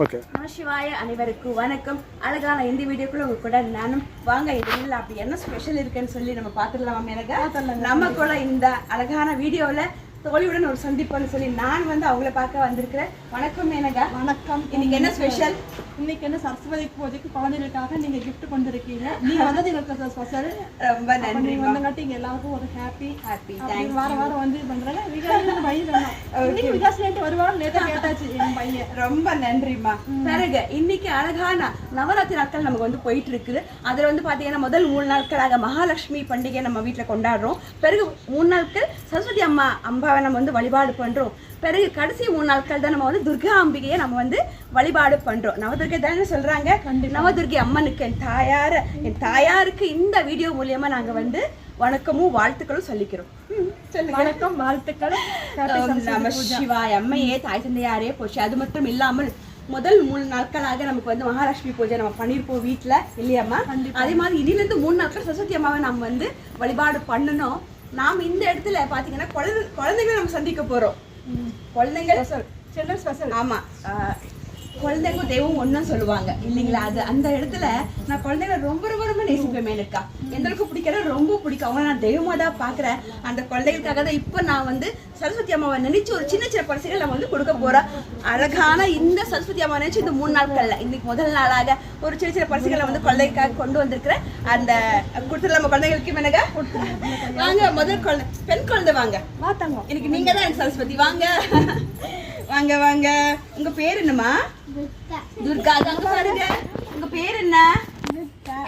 Okay. சிவாய அனைவருக்கும் வணக்கம். அழகான இந்த வீடியோக்குள்ள உங்க கூட நானும் வாங்க இதில் அப்படி என்ன ஸ்பெஷல் இருக்குன்னு சொல்லி நம்ம பார்த்துடலாம். எனக்கு நம்ம கூட இந்த அழகான வீடியோவில் தோழியுடன் ஒரு சந்திப்புன்னு சொல்லி நான் வந்து அவங்கள பார்க்க வந்திருக்கிறேன். வணக்கம் மேனகா. வணக்கம். இன்னைக்கு என்ன ஸ்பெஷல்? இன்னைக்கு என்ன சரஸ்வதி பூஜைக்கு குழந்தைகளுக்காக நீங்க கிஃப்ட் கொண்டிருக்கீங்க. நீங்க வந்தது எங்களுக்கு ஸ்பெஷல். ரொம்ப நன்றி. வந்தங்காட்டி இங்க எல்லாருக்கும் ஒரு ஹாப்பி. வாரம் வாரம் வந்து பண்றாங்க. விகாஸ் வருவாங்க நேற்று கேட்டாச்சு என் பையன். ரொம்ப நன்றிம்மா. பிறகு இன்னைக்கு அழகான நவராத்திரி நாட்கள் நமக்கு வந்து போயிட்டு இருக்குது. அதுல வந்து பாத்தீங்கன்னா முதல் 3 நாட்களாக மகாலட்சுமி பண்டிகை நம்ம வீட்டுல கொண்டாடுறோம். பிறகு 3 நாட்கள் சரஸ்வதி அம்பாவை நம்ம வந்து வழிபாடு பண்றோம். பிறகு கடைசி 3 நாட்கள் தான் நம்ம வந்து துர்கா அம்பிகையை நம்ம வந்து வழிபாடு பண்றோம். நவதுர்கை தானே சொல்றாங்க. நவதுர்கை அம்மனுக்கு என் தாயாருக்கு இந்த வீடியோ மூலியமா நாங்க வந்து வணக்கமும் வாழ்த்துக்களும் சொல்லிக்கிறோம். வணக்கம், வாழ்த்துக்கள். நம சிவாய. அம்மையே தாய் தந்தையாரே போச்சு. அது மட்டும் இல்லாமல் முதல் 3 நாட்களாக நமக்கு வந்து மகாலட்சுமி பூஜை நம்ம பண்ணிருப்போம் வீட்டுல இல்லையாம்மா? அதே மாதிரி இனிலிருந்து 3 நாட்கள் சரஸ்வதி அம்மாவை நம்ம வந்து வழிபாடு பண்ணணும். நாம் இந்த இடத்துல பாத்தீங்கன்னா குழந்தைகளை நம்ம சந்திக்க போறோம். குழந்தைகள் சில்ட்ரன் ஸ்பெஷல். ஆமா, குழந்தைங்க தெய்வம் ஒன்னும் சொல்லுவாங்க இல்லைங்களா? அது அந்த இடத்துல நான் குழந்தைங்களை ரொம்ப ரொம்ப ரொம்ப நேசிப்பேன். மேனக்கா எந்த அளவுக்கு பிடிக்கிறேன், ரொம்ப பிடிக்கும். அவங்க நான் தெய்வமா தான் பாக்குறேன். அந்த குழந்தைகளுக்காக தான் இப்ப நான் வந்து சரஸ்வதி அம்மாவை நினைச்சு ஒரு சின்ன சின்ன பரிசுகள் நம்ம வந்து கொடுக்க போறோம். அழகான இந்த சரஸ்வதி அம்மா நினைச்சு இந்த 3 நாட்கள்ல இன்னைக்கு முதல் நாளாக ஒரு சின்ன சின்ன பரிசுகளை வந்து குழந்தைக்காக கொண்டு வந்திருக்கிறேன். அந்த கொடுத்துடலாம் நம்ம குழந்தைகளுக்கு. மேனகா வாங்க, முதல் குழந்தை பெண் குழந்தை வாங்க. இன்னைக்கு நீங்க தான் எனக்கு சரஸ்வதி. வாங்க வாங்க வாங்க. உங்க பேர் என்னம்மா? துர்கா. அங்க பாருங்க, உங்க பேர் என்ன?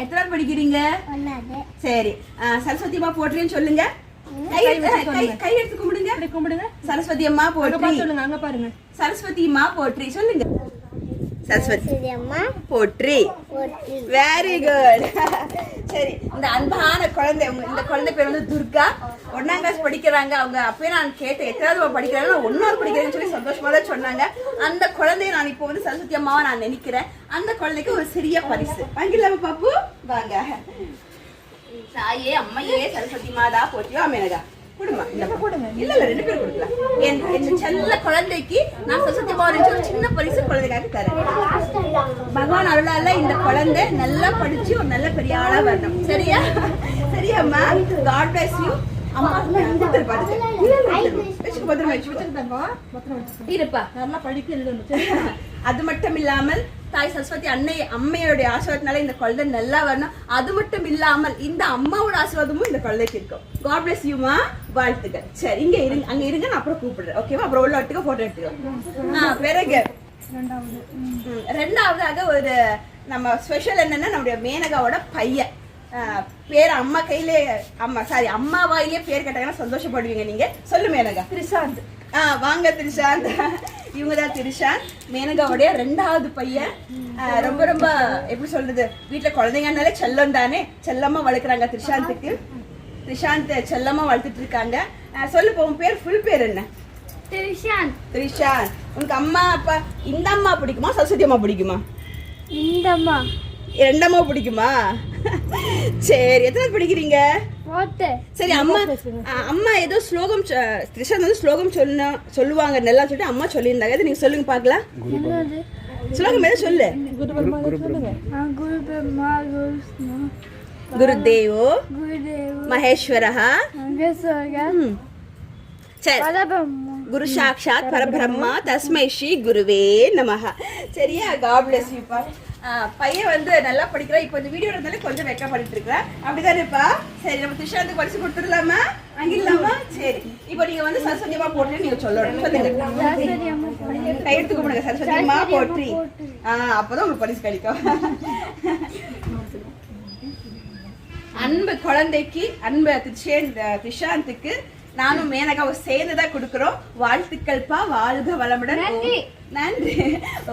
எத்தனை படிக்கிறீங்க? சரி, சரஸ்வதி அம்மா போட்டுறேன்னு சொல்லுங்க. கை எடுத்து கும்பிடுங்க. சரஸ்வதி அம்மா போற்றி சொல்லுங்க. அங்க பாருங்க. சரஸ்வதி அம்மா போற்றி சொல்லுங்க. சரஸ்வதி அம்மா போற்றி. Very good. சரி, இந்த அன்பான குழந்தை, இந்த குழந்தை பேர் வந்து துர்கா. 1ஆம் கிளாஸ் படிக்கிறாங்க. அவங்க அப்பயே நான் கேட்டேன் எத்தனாவது படிக்கிறாங்க. 1ஆவது படிக்கிறேன்னு சொல்லி சந்தோஷமா தான் சொன்னாங்க. அந்த குழந்தைய நான் இப்போ வந்து சரஸ்வதி அம்மாவை நான் நினைக்கிறேன். அந்த குழந்தைக்கு ஒரு சிறிய பரிசு வாங்கிடலாமா பாப்பு? வாங்க. தாயே அம்மையே சரஸ்வதி மாதா போற்றியோ. மேனகா கொடுமா. இல்ல 2 பேரும் கொடுக்கலாம். என் செல்ல குழந்தைக்கு நான் சரஸ்வதி அம்மா ஒரு சின்ன பரிசு குழந்தைக்காக தரேன். பகவான் அருளால இந்த குழந்தை நல்லா படிச்சு ஒரு நல்ல பெரிய ஆளா வரணும். சரியா? சரியாம்மா? God bless you. அம்மா அது மட்டும் இல்லாமல் தாய் சரஸ்வதி அம்மையோட ஆசீர்வாதனால இந்த குழந்தை நல்லா வரணும். அது மட்டும் இல்லாமல் இந்த அம்மாவோட ஆசீர்வாதமும் இந்த குழந்தைக்கு இருக்கும். காட் பிளஸ் யூமா. வாழ்த்துக்கள். சரி, இங்க இருங்க, அங்க இருங்க. நான் அப்புறம் கூப்பிடுறேன். ஓகேவா? அப்புறம் உள்ள ஒட்டுக்க போட்டோ எடுத்துக்கோ. பிறகு ரெண்டாவதாக ஒரு நம்ம ஸ்பெஷல் என்னன்னா நம்முடைய மேனகாவோட பையன் பேர் அம்மா கையிலே அம்மா வாயிலே பேர் கேட்டாங்கன்னா சந்தோஷப்படுவீங்க நீங்க. சொல்லு மேனகா. திரிஷாந்த். வாங்க திரிஷாந்த். இவங்கதான் திரிஷாந்த், மேனகாவுடைய 2வது பையன். ரொம்ப ரொம்ப எப்படி சொல்றது, வீட்டுல குழந்தைங்கனாலே செல்லம் தானே, செல்லமா வளர்க்குறாங்க திரிஷாந்துக்கு. திரிஷாந்த் செல்லமா வளர்த்துட்டு இருக்காங்க. சொல்லு, உன் பேர் ஃபுல் பேர் என்ன? திரிஷாந்த். உனக்கு அம்மா அப்பா இந்த அம்மா பிடிக்குமா சரஸ்வதி அம்மா பிடிக்குமா? இந்த அம்மா. 2 அம்மா பிடிக்குமா? சரி, எத்தனை படிக்கிறீங்க? சரி, அம்மா ஏதோ ஸ்லோகம் திரிஷாந்த் வந்து ஸ்லோகம் சொல்லுவாங்க நல்லா சொல்லிட்டு அம்மா சொல்லியிருந்தாங்க. அது நீங்க சொல்லுங்க பாக்கலாம். ஸ்லோகம் ஏதோ சொல்லு. குருதேவோ மகேஸ்வரஹ குரு சாக்ஷாத் பரபிரம்மா தஸ்மை ஸ்ரீ குருவே நமஹ. சரியா? காட் பிளஸ் யூ பா. பையன் வந்து நல்லா படிக்கிறான். இப்போ இந்த வீடியோ இருந்தாலே கொஞ்சம் மேக்கப் பண்ணிட்டு இருக்கிறேன். அப்படிதானேப்பா? சரி, நம்ம திரிஷாந்துக்கு பரிசு கொடுத்துடலாமா? வாங்கிடலாமா? சரி, இப்போ நீங்க வந்து சரஸ்வதி அம்மா போட்டு நீங்க சொல்லணும். கை எடுத்து கும்பிடுங்க. சரஸ்வதி அம்மா போற்றி. அப்பதான் உங்களுக்கு பரிசு கிடைக்கும். அன்பு குழந்தைக்கு, அன்பு திரிஷாந்துக்கு நானும் மேனகாவும் சேர்ந்துதான் கொடுக்கிறோம். வாழ்த்துக்கள்ப்பா. வாழ்க வளமுடன். நன்றி.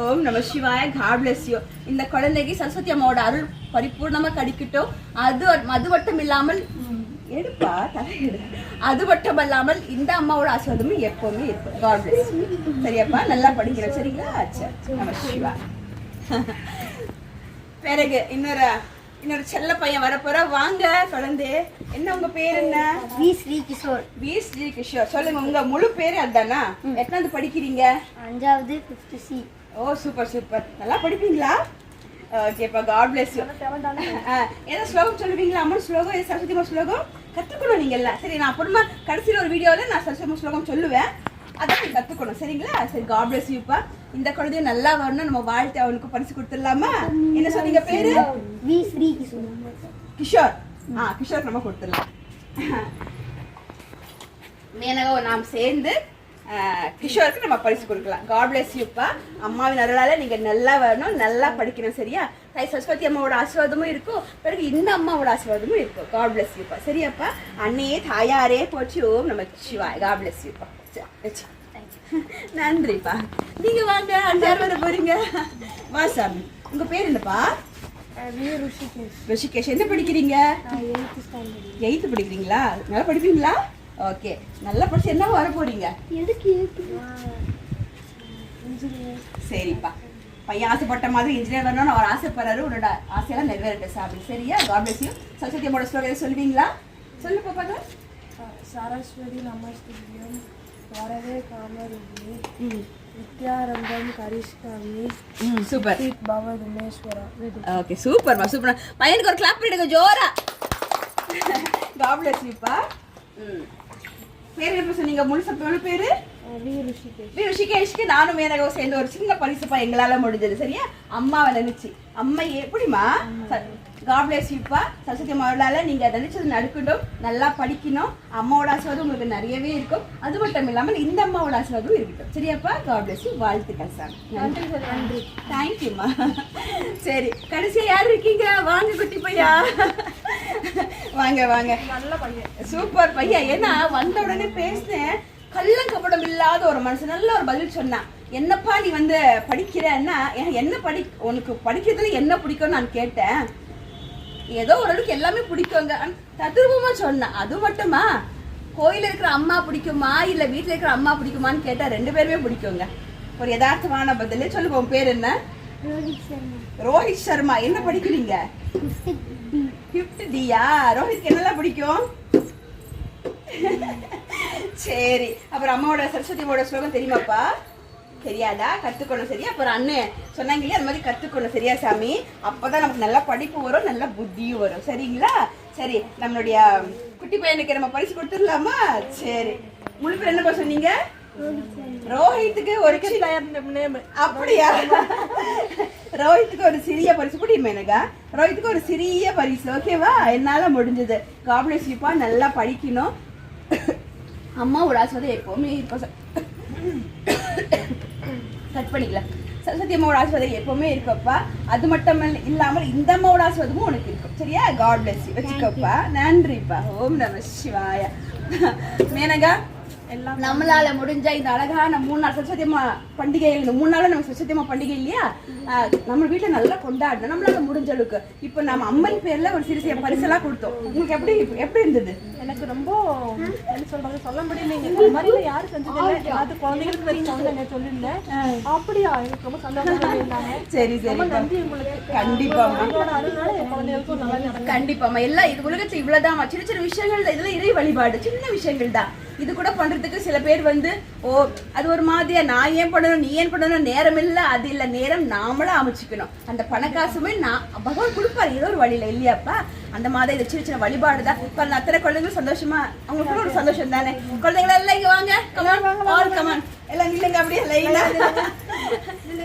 ஓம் நம சிவாய. God bless you. இந்த குழந்தைக்கு சரஸ்வதி அம்மாவோட அருள் பரிபூர்ணமா கிடைக்கட்டும். அது மட்டும் இல்லாமல் எடுப்பா தலையெடு. அது மட்டும் இல்லாமல் இந்த அம்மாவோட ஆசீர்வாதமும் எப்பவுமே இருக்கும். God bless you. சரியாப்பா? நல்லா படிக்கிறேன். சரிங்களா? அச்சா, நம சிவா. பிறகு இன்னொரு செல்ல பையன் வரப்போற. வாங்க குழந்தை. என்ன உங்க பேர் என்ன? வி ஸ்ரீ கிஷோர். வி ஸ்ரீ கிஷோர். சொல்லுங்க, உங்க முழு பேரு அதுதானா? எத்தனாவது படிக்கிறீங்க? 5வது 5th C. ஓ சூப்பர் சூப்பர், நல்லா படிப்பீங்களா? ஓகேப்பா, காட் பிளஸ் யூ. ஏதோ ஸ்லோகம் சொல்லுவீங்களா? அம்மன் ஸ்லோகம், ஏதோ சரஸ்வதி அம்மா ஸ்லோகம் கற்றுக்கணும் நீங்கள்ல. சரி, நான் அப்புறமா கடைசியில் ஒரு வீடியோவில் நான் சரஸ்வதி அம்மா ஸ்லோகம் சொல்லுவேன், அதான் நீங்க கற்றுக்கணும். சரிங்களா? சரி, காட் பிளஸ் யூப்பா. இந்த குழந்தையும் நல்லா வரணும், நம்ம வாழ்த்து அவனுக்கு பரிசு கொடுத்துடலாமா? என்ன சொன்னீங்க பேரு? வி ஸ்ரீ கிஷோர். கிஷோர். கிஷோர் நம்ம கொடுத்துடலாம். மேனகாவும் நாம் சேர்ந்து கிஷோருக்கு நம்ம பரிசு கொடுக்கலாம். காட் பிளஸ் யூப்பா. அம்மாவின் அருளால நீங்க நல்லா வரணும், நல்லா படிக்கணும். சரியா? தாய் சரஸ்வதி அம்மாவோட ஆசீர்வாதமும் இருக்கும், பிறகு இந்த அம்மாவோட ஆசீர்வாதமும் இருக்கும். காட் பிளஸ் யூப்பா. சரியாப்பா? அன்னையே தாயாரே போச்சு, ஓம் நம சிவாய. காட் பிளஸ் யூப்பா. நன்றிப்பா. நீங்க வாங்க, அஞ்சாறு வர போறீங்க. வா சாமி. உங்க பேர் என்னப்பா? ரிஷிகேஷ். என்ன படிக்கிறீங்க? 8th படிக்கிறீங்களா? நல்லா படிப்பீங்களா? ஓகே, நல்லா படிச்சு என்ன வர போறீங்க? சரிப்பா, பையன் ஆசைப்பட்ட மாதிரி இன்ஜினியர் வரணும்னு அவர் ஆசைப்படுறாரு. உன்னோட ஆசையெல்லாம் நிறைவேறட்டும் சாமி. சரியா? God bless you. சரஸ்வதி அம்மாவோட ஸ்லோகம் சொல்லுவீங்களா? சொல்லு பாப்பாங்க. சரஸ்வதி நமஸ்துபியம் வரவே காமரூபிணி வித்யாரம்பம் கரிஷ்காமி சூப்பர் பவ துமேஸ்வரா. ஓகே, சூப்பர்மா சூப்பர். பையனுக்கு ஒரு கிளாப் பண்ணிடுங்க ஜோரா. காட் பிளஸ் யூப்பா. பேர் என்ன சொன்னீங்க? முழு சத்தோட பேரு? வி ரிஷிகேஷ். வி ரிஷிகேஷ்க்கு நானும் மேனகாவும் சேர்ந்து ஒரு சின்ன பரிசுப்பா எங்களால முடிஞ்சது. சரியா? அம்மாவை நினைச்சு. அம்மா எப்படிமா? காட் பிளஸ் யூப்பா. சரஸ்வதி அம்மாவால நீங்க நினைச்சது நடக்கணும், நல்லா படிக்கணும். அம்மாவோட ஆசீர்வாதம் உங்களுக்கு நிறையவே இருக்கும். அது மட்டும் இல்லாமல் இந்த அம்மாவோட ஆசீர்வாதம் இருக்கட்டும். சரியாப்பா? God bless you. வாழ்த்துக்கள் சார். நன்றி. தேங்க்யூம்மா. சரி, கடைசியா யார் இருக்கீங்க? வாங்க குட்டி பையா, வாங்க வாங்க. நல்ல பையன், சூப்பர் பையன். ஏன்னா வந்த உடனே பேசினேன், கள்ளங்கபடம் இல்லாத ஒரு மனுஷன். நல்ல ஒரு பதில் சொன்னான். என்னப்பா நீ வந்து படிக்கிறன்னா, என்ன உனக்கு படிக்கிறதுல என்ன பிடிக்கும்னு நான் கேட்டேன். ஏதோ ஓரளவுக்கு எல்லாமே பிடிக்குங்க தத்ரூபமா சொன்னேன். அது மட்டுமா, கோயில இருக்கிற அம்மா பிடிக்குமா இல்ல வீட்டுல இருக்கிற அம்மா பிடிக்குமான்னு கேட்டா 2 பேருமே பிடிக்குங்க. ஒரு யதார்த்தமான பதில். சொல்லுங்க, உன் பேர் என்ன? ரோஹித் சர்மா. என்ன படிக்கிறீங்க? 5th டியா? ரோஹித்க்கு என்னெல்லாம் பிடிக்கும்? சரி, அப்புறம் அம்மாவோட சரஸ்வதியோட ஸ்லோகம் தெரியுமாப்பா? தெரியாதா? கத்துக்கணும். சரியா? அப்புறம் அண்ணன் சொன்னாங்க இல்லையா, அந்த மாதிரி கத்துக்கணும். சரியா சாமி? அப்பதான் நமக்கு நல்லா படிப்பு வரும், நல்லா புத்தியும் வரும். சரிங்களா? சரி, நம்மளுடைய குட்டி பையனுக்கு நம்ம பரிசு கொடுத்துடலாமா? சரி, முழு பேர் என்னப்பா சொன்னீங்க? ரோஹித்துக்கு ஒரு அப்படியா? ரோஹித்துக்கு ஒரு சிறிய பரிசு குடியுமே எனக்கா. ரோஹித்துக்கு ஒரு சிறிய பரிசு. ஓகேவா? என்னால முடிஞ்சது. காட் பிளஸ் யூப்பா. நல்லா படிக்கணும். அம்மாவோட ஆசீர்வாதம் எப்பவுமே இப்போ கட் பண்ணிக்கலாம். சரஸ்வதி அம்மாவோட ஆசீர்வாதம் எப்பவுமே இருக்கப்பா. அது மட்டும் இல்லாமல் இந்த அம்மாவோட ஆசீர்வாதமும் உனக்கு இருக்கும். சரியா? God bless you. வச்சுக்கப்பா. நன்றிப்பா. ஓம் நம சிவாய. மேனகா, நம்மளால முடிஞ்ச இந்த அழகான 3 நாள் சரஸ்வதி அம்மா பண்டிகை, இந்த 3 நாள் நம்ம சரஸ்வதி அம்மா பண்டிகை இல்லையா, நம்ம வீட்டுல நல்லா கொண்டாடணும். நம்மளால முடிஞ்ச அளவுக்கு இப்ப நம்ம அம்மன் பேர்ல ஒரு சிறு சிறு பரிசெல்லாம் கொடுத்தோம். உங்களுக்கு எப்படி இருந்தது? எனக்கு ரொம்ப என்ன சொல்றது, சொல்ல முடியலைங்க. இந்த மாதிரி யாரும் செஞ்சதில்லை. அது குழந்தைங்களுக்கு தெரிஞ்சவங்க சொல்லிருந்தேன். அப்படியா? எனக்கு ரொம்ப சந்தோஷமா இருந்தாங்க. சரி சரி, நன்றி உங்களுக்கு. கண்டிப்பா உங்களோட அருளால என் குழந்தைகளுக்கும் நல்லா நடக்கும். கண்டிப்பாமா. எல்லாம் இது உலகத்துல இவ்வளவுதான், சின்ன சின்ன விஷயங்கள் தான். இதெல்லாம் இறை வழிபாடு, சின்ன விஷயங்கள் தான். இது கூட பண்றதுக்கு சில பேர் வந்து அது ஒரு மாதிரியா, நான் ஏன் பண்ணணும் நீ ஏன் பண்ணணும், நேரம் இல்ல அது இல்ல, நேரம் நாமளா அமைச்சுக்கணும். அந்த பணக்காசுமே பகவான் கொடுப்பாரு ஏதோ ஒரு வழியில இல்லையாப்பா. அந்த மாதிரி இது சின்ன சின்ன வழிபாடு தான். அத்தனை குழந்தைங்களும் சந்தோஷமா, அவங்களுக்கு ஒரு சந்தோஷம் தானே. குழந்தைங்களா எல்லாம் இங்க வாங்க, கமான் எல்லாம் நில்லுங்க அப்படியே லைனா.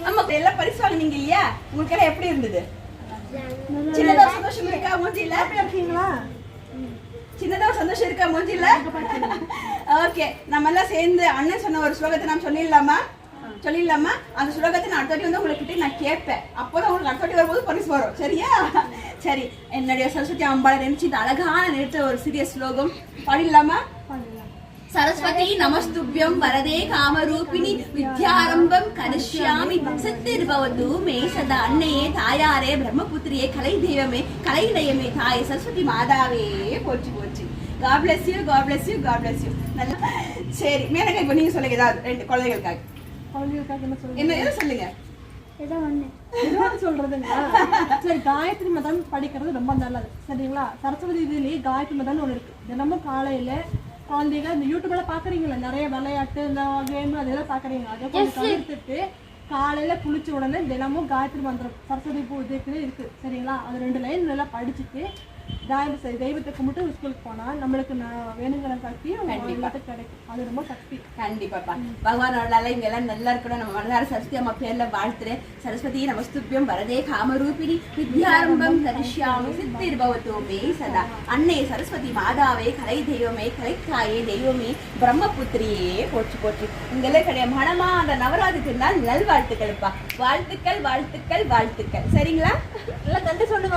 ஆமா, எல்லாம் பரிசு வாங்கினீங்க இல்லையா, உங்களுக்கு எல்லாம் எப்படி இருந்தது? சின்னதா சந்தோஷம் இருக்கா மூஞ்சில? இருக்கீங்களா? சின்னதா சந்தோஷம் இருக்கா மூஞ்சில? ஓகே, நம்ம எல்லாம் சேர்ந்து அண்ணன் சொன்ன ஒரு ஸ்லோகத்தை நாம் சொல்லிடலாமா? அந்த ஸ்லோகத்தை நான் அடுத்த வாட்டி வந்து உங்ககிட்ட நான் கேட்பேன். அப்போதான் உங்களுக்கு அடுத்த வாட்டி வரும்போது பரிசு வரும். சரியா? சரி, என்னுடைய சரஸ்வதி அம்பாளை நினைச்சு இந்த அழகான நேரத்தில் ஒரு சிறிய ஸ்லோகம் பாடிடலாமா? சரஸ்வதி நமஸ்துபியம் வரதே காமரூபிணி வித்யாரம்பம் கரிஷ்யாமி சத்திர்பவது மே சதா. அன்னையே தாயாரே பிரம்மபுத்திரியே கலை தெய்வமே கலை நயமே தாயே சரஸ்வதி மாதாவே போச்சு போச்சு. God bless you, God bless you, God bless you. நல்லா. சரி, மேனகா இப்போ நீங்க சொல்லுங்க ஏதாவது 2 குழந்தைகளுக்காக. என்ன சொல்லுங்க? சொல்றதுங்களா? சரி, காயத்ரி மதம் படிக்கிறது ரொம்ப நல்லது. சரிங்களா? சரஸ்வதி இதுலயே காயத்ரி மதம் ஒண்ணு இருக்கு. தினமும் காலையில குழந்தைங்க இந்த யூடியூப்ல பாக்குறீங்களா, நிறைய விளையாட்டு இந்த கேம் அதெல்லாம் பாக்குறீங்க. அதை கொஞ்சம் தவிர்த்துட்டு காலையில குளிச்ச உடனே தினமும் காயத்ரி மந்திரம் சரஸ்வதி பூஜைக்கு இருக்கு சரிங்களா? அது 2 லைன் நல்லா படிச்சுட்டு தெய்வத்தை கும்பிட்டு ஸ்கூலுக்கு போனா நம்மளுக்கு வேணுங்கிற சக்தி எல்லாத்துக்கும் கிடைக்கும். அது ரொம்ப சக்தி. கண்டிப்பாப்பா. பகவானோட இவங்க எல்லாம் நல்லா இருக்கணும். நம்ம மனதார சரஸ்வதி அம்மா பேர்ல வாழ்த்துறேன். சரஸ்வதி நமஸ்துபியம் வரதே காமரூபிணி வித்யாரம்பம் தரிஷ்யாமி சித்திர்பவதோமே சதா. அன்னை சரஸ்வதி மாதாவே கலை தெய்வமே கலைத்தாயே தெய்வமே பிரம்மபுத்திரியே போற்றி போற்றி. இங்கெல்லாம் கிடையாது மனமா அந்த நவராத்திரி திருநாள் நல்வாழ்த்துக்கள்ப்பா. வாழ்த்துக்கள் வாழ்த்துக்கள் வாழ்த்துக்கள். சரிங்களா? எல்லாம் நன்றி சொல்லுங்க.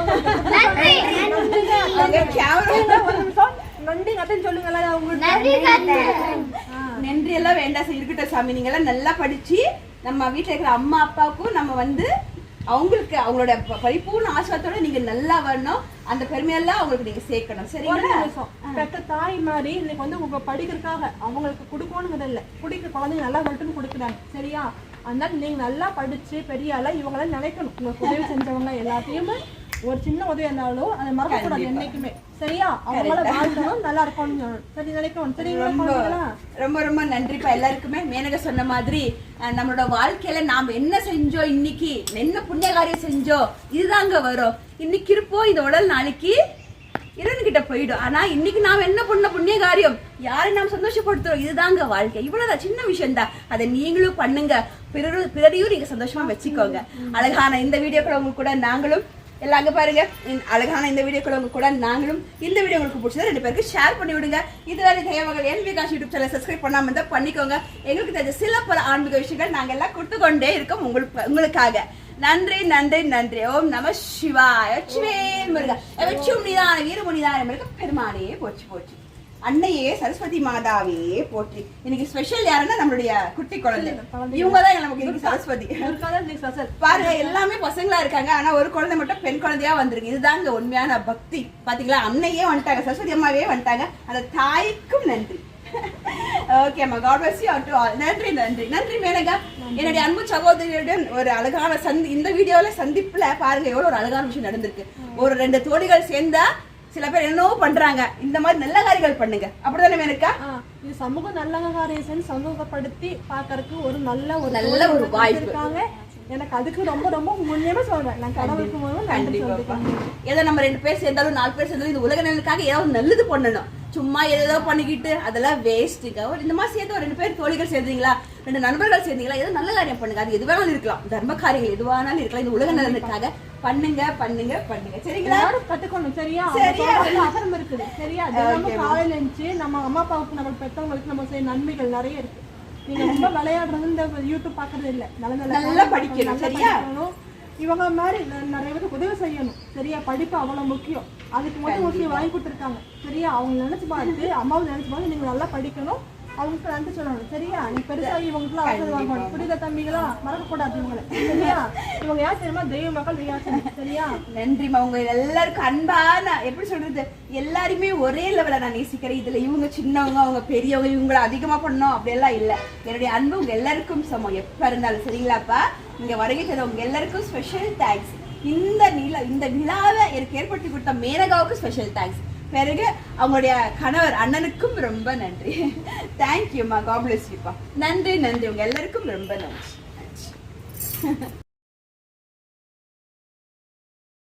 நன்றி எல்லாம் வேண்டாம் இருக்கட்டும் சாமி. நீங்க எல்லாம் நல்லா படிச்சு நம்ம வீட்டுல இருக்கிற அம்மா அப்பாவுக்கும் நம்ம அவங்களுக்கு அவங்களோட பரிபூர்ண ஆசிரியத்தோட நீங்க நல்லா வரணும். அந்த பெருமையெல்லாம் அவங்களுக்கு நீங்க சேர்க்கணும். சரிங்களா? பெற்ற தாய் மாதிரி இன்னைக்கு உங்க படிக்கிறதுக்காக அவங்களுக்கு கொடுக்கணுங்கிறது இல்லை, குடிக்கிற குழந்தைங்க நல்லா மட்டும் கொடுக்குறாங்க. சரியா? அதனால நீங்க நல்லா படிச்சு பெரிய ஆளா இவங்களாம் நினைக்கணும். உங்களுக்கு உதவி செஞ்சவங்க எல்லாத்தையுமே ஒரு சின்ன உதவி இருந்தாலும் அதை மறக்கக்கூடாது என்னைக்குமே. சரியா? அவங்கள வாழ்க்கணும் நல்லா இருக்கணும் சரி நினைக்கணும். சரிங்களா? ரொம்ப ரொம்ப நன்றிப்பா எல்லாருக்குமே. மேனகா சொன்ன மாதிரி நம்மளோட வாழ்க்கையில நாம என்ன செஞ்சோம், இன்னைக்கு என்ன புண்ணிய காரியம் செஞ்சோம், இதுதாங்க வரும். இன்னைக்கு இருப்போம் இந்த உடல், நாளைக்கு இறைவன்கிட்ட போயிடும். ஆனா இன்னைக்கு நாம என்ன பண்ண புண்ணிய காரியம், யாரை நாம் சந்தோஷப்படுத்துறோம், இதுதாங்க வாழ்க்கை. இவ்வளவுதான், சின்ன விஷயம் தான். அதை நீங்களும் பண்ணுங்க, பிறரையும் நீங்க சந்தோஷமா வச்சுக்கோங்க. அழகான இந்த வீடியோ கூட உங்களுக்கு கூட நாங்களும் எல்லாம் அங்க பாருங்க. அழகான இந்த வீடியோ கூட உங்க கூட நாங்களும் இந்த வீடியோ உங்களுக்கு பிடிச்சதை 2 பேருக்கு ஷேர் பண்ணி விடுங்க. இதுவரை தெய்வமகள் என் விகாஷ் யூடியூப் சேனல் சப்ஸ்கிரைப் பண்ணாம இருந்தா பண்ணிக்கோங்க. எங்களுக்கு தெரிஞ்ச சில பல ஆன்மீக விஷயங்கள் நாங்க எல்லாம் கொடுத்து கொண்டே இருக்கோம் உங்களுக்காக. நன்றி நன்றி நன்றி. ஓம் நம சிவாய. வெற்றிவேல் முருகா. வெற்றும் நிதான வீரமுனிதான முருக பெருமானே போச்சு போச்சு. அன்னையே சரஸ்வதி மாதாவே போற்றி. இன்னைக்கு ஸ்பெஷல் யாருன்னா நம்மளுடைய குட்டி குழந்தை. இவங்கதான் நமக்கு இன்னைக்கு சரஸ்வதி. பாருங்க எல்லாமே பசங்களா இருக்காங்க, ஆனா ஒரு குழந்தை மட்டும் பெண் குழந்தையா வந்திருக்கு. இதுதாங்க உண்மையான பக்தி. பாத்தீங்களா? அன்னையே வந்துட்டாங்க, சரஸ்வதி அம்மாவே வந்துட்டாங்க. அந்த தாய்க்கும் நன்றி. ஓகே அம்மா, God bless you all. நன்றி நன்றி நன்றி மேனகா. என்னுடைய அன்பு சகோதரியுடன் ஒரு அழகான இந்த வீடியோல சந்திப்புல பாருங்க எவ்வளவு ஒரு அழகான விஷயம் நடந்திருக்கு. ஒரு 2 தோழிகள் சேர்ந்தா சில பேர் என்னவோ பண்றாங்க. இந்த மாதிரி நல்ல காரியங்கள் பண்ணுங்க. அப்படிதானே மேனகா? இது சமூக நல்ல காரியம் சமூகப்படுத்தி பாக்கறதுக்கு ஒரு நல்ல ஒரு வாய்ப்பு இருக்காங்க. எனக்கு அதுக்கு ரொம்ப ரொம்ப முன்னேமே சொல்றேன். நான் கடவுளுக்கு நன்றி சொல்றேன். ஏதோ நம்ம 2 பேர் சேர்ந்தாலும் 4 பேர் சேர்ந்தாலும் இந்த உலக நலனுக்காக ஏதாவது நல்லது பண்ணணும். சும்மா ஏதோ பண்ணிக்கிட்டு அதெல்லாம் வேஸ்ட்டுங்க. இந்த மாதிரி சேர்ந்து ஒரு 2 பேர் தோழிகள் சேர்ந்தீங்களா, 2 நண்பர்கள் சேர்ந்தீங்களா, ஏதோ நல்ல காரியம் பண்ணுங்க. அது எது வேணாலும் இருக்கலாம், தர்ம காரியங்கள் எதுவானாலும் இருக்கலாம். இந்த உலக நலனுக்காக பண்ணுங்க பண்ணுங்க பண்ணுங்க. சரிங்களா? கத்துக்கணும். சரியா? அவசரம் இருக்குது. சரியா? தினமும் காலையில எழுந்துச்சு நம்ம அம்மா அப்பாவுக்கு நம்ம பெற்றவங்களுக்கு நம்ம செய்ய நன்மைகள் நிறைய இருக்கு. நீங்க ரொம்ப விளையாடுறது இந்த யூடியூப் பாக்குறது இல்ல, நல்லா படிக்கணும். சரியா? இவங்க மாதிரி நிறைய பேருக்கு உதவி செய்யணும். சரியா? படிப்பு அவ்வளவு முக்கியம். அதுக்கு மட்டும் முக்கியம் வாங்கி கொடுத்துருக்காங்க. சரியா? அவங்க நினைச்சு பார்த்து அம்மாவும் நினைச்சு பார்த்து நீங்க நல்லா படிக்கணும், அவங்களுக்கு நன்றி சொல்லணும். சரியா? நீ பெருசாகி இவங்களுக்குலாம் ஆசை வாங்கணும். புரியுத தம்பிகளா? மறக்கக்கூடாது இவங்களை. சரியா? இவங்க யார் தெரியுமா? தெய்வ மக்கள் விகாசம். சரியா? நன்றிமா. உங்க எல்லாருக்கும் அன்பான எப்படி சொல்றது, எல்லாருமே ஒரே லெவல நான் நேசிக்கிறேன். இதுல இவங்க சின்னவங்க அவங்க பெரியவங்க இவங்களை அதிகமா பண்ணோம் அப்படியெல்லாம் இல்ல. என்னுடைய அன்பு உங்க எல்லாருக்கும் சமம் எப்ப இருந்தாலும். சரிங்களாப்பா? இங்க வருகை தரவங்க எல்லாருக்கும் ஸ்பெஷல் தேங்க்ஸ். இந்த விழாவை எனக்கு ஏற்படுத்தி கொடுத்த மேனகாவுக்கு ஸ்பெஷல் தேங்க்ஸ். பிறகு அவங்களுடைய கணவர் அண்ணனுக்கும் ரொம்ப நன்றி. தேங்க்யூம்மா. God bless you. நன்றி நன்றி. உங்க எல்லாருக்கும் ரொம்ப நன்றி.